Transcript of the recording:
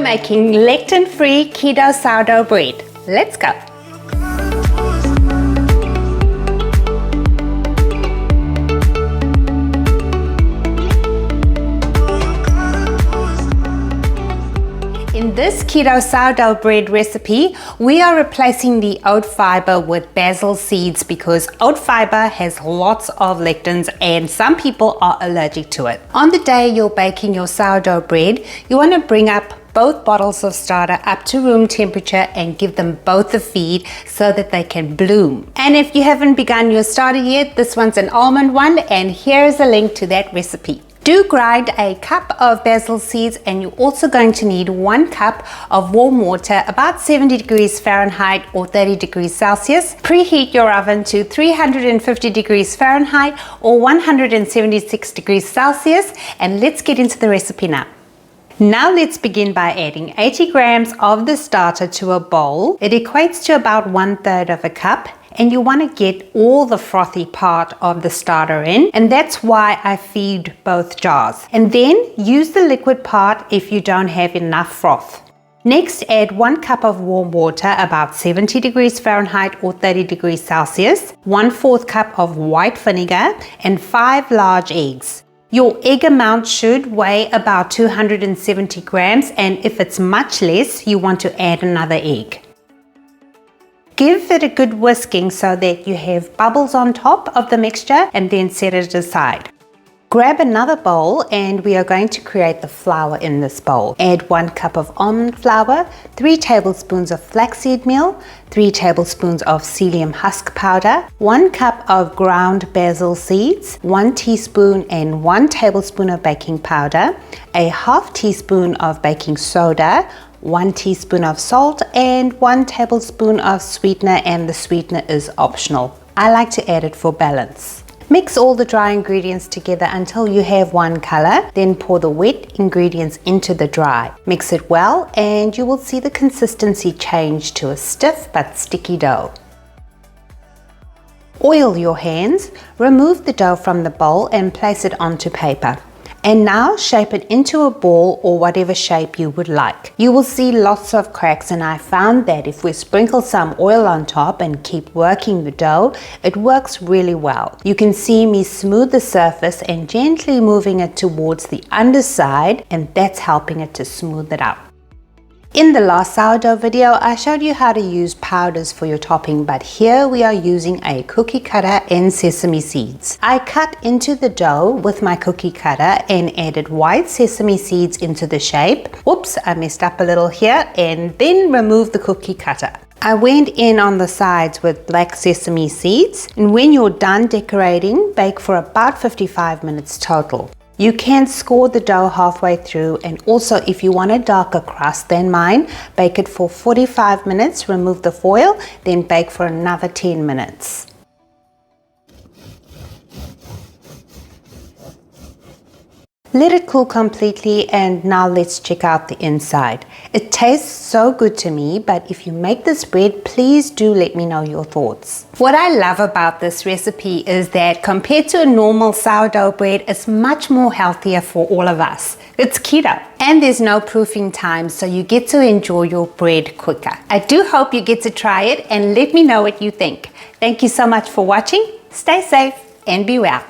We're making lectin-free keto sourdough bread. Let's go. In this keto sourdough bread recipe, we are replacing the oat fiber with basil seeds because oat fiber has lots of lectins and some people are allergic to it. On the day you're baking your sourdough bread, you want to bring up both bottles of starter up to room temperature and give them both a feed so that they can bloom. And if you haven't begun your starter yet, this one's an almond one, and here's a link to that recipe. Do grind a cup of basil seeds, and you're also going to need 1 cup of warm water, about 70 degrees Fahrenheit or 30 degrees Celsius. Preheat your oven to 350 degrees Fahrenheit or 176 degrees Celsius, and let's get into the recipe now. Now let's begin by adding 80 grams of the starter to a bowl. It equates to about 1/3 of a cup. And you want to get all the frothy part of the starter in, and that's why I feed both jars. And then use the liquid part if you don't have enough froth. Next, add 1 cup of warm water, about 70 degrees Fahrenheit or 30 degrees Celsius, 1/4 cup of white vinegar, and 5 large eggs. Your egg amount should weigh about 270 grams, and if it's much less, you want to add another egg. Give it a good whisking so that you have bubbles on top of the mixture, and then set it aside. Grab another bowl, and we are going to create the flour in this bowl. Add 1 cup of almond flour, 3 tablespoons of flaxseed meal, 3 tablespoons of psyllium husk powder, 1 cup of ground basil seeds, 1 teaspoon and 1 tablespoon of baking powder, a half teaspoon of baking soda, 1 teaspoon of salt, and 1 tablespoon of sweetener, and the sweetener is optional. I like to add it for balance. Mix all the dry ingredients together until you have one color, then pour the wet ingredients into the dry. Mix it well and you will see the consistency change to a stiff but sticky dough. Oil your hands, remove the dough from the bowl and place it onto paper. And now shape it into a ball or whatever shape you would like. You will see lots of cracks, and I found that if we sprinkle some oil on top and keep working the dough, it works really well. You can see me smooth the surface and gently moving it towards the underside, and that's helping it to smooth it out. In the last sourdough video, I showed you how to use powders for your topping, but here we are using a cookie cutter and sesame seeds. I cut into the dough with my cookie cutter and added white sesame seeds into the shape. Whoops, I messed up a little here, and then removed the cookie cutter. I went in on the sides with black sesame seeds, and when you're done decorating, bake for about 55 minutes total. You can score the dough halfway through, and also if you want a darker crust than mine, bake it for 45 minutes, remove the foil, then bake for another 10 minutes. Let it cool completely, and now let's check out the inside. It tastes so good to me, but if you make this bread, please do let me know your thoughts. What I love about this recipe is that compared to a normal sourdough bread, it's much more healthier for all of us. It's keto, and there's no proofing time, so you get to enjoy your bread quicker. I do hope you get to try it and let me know what you think. Thank you so much for watching. Stay safe and be well.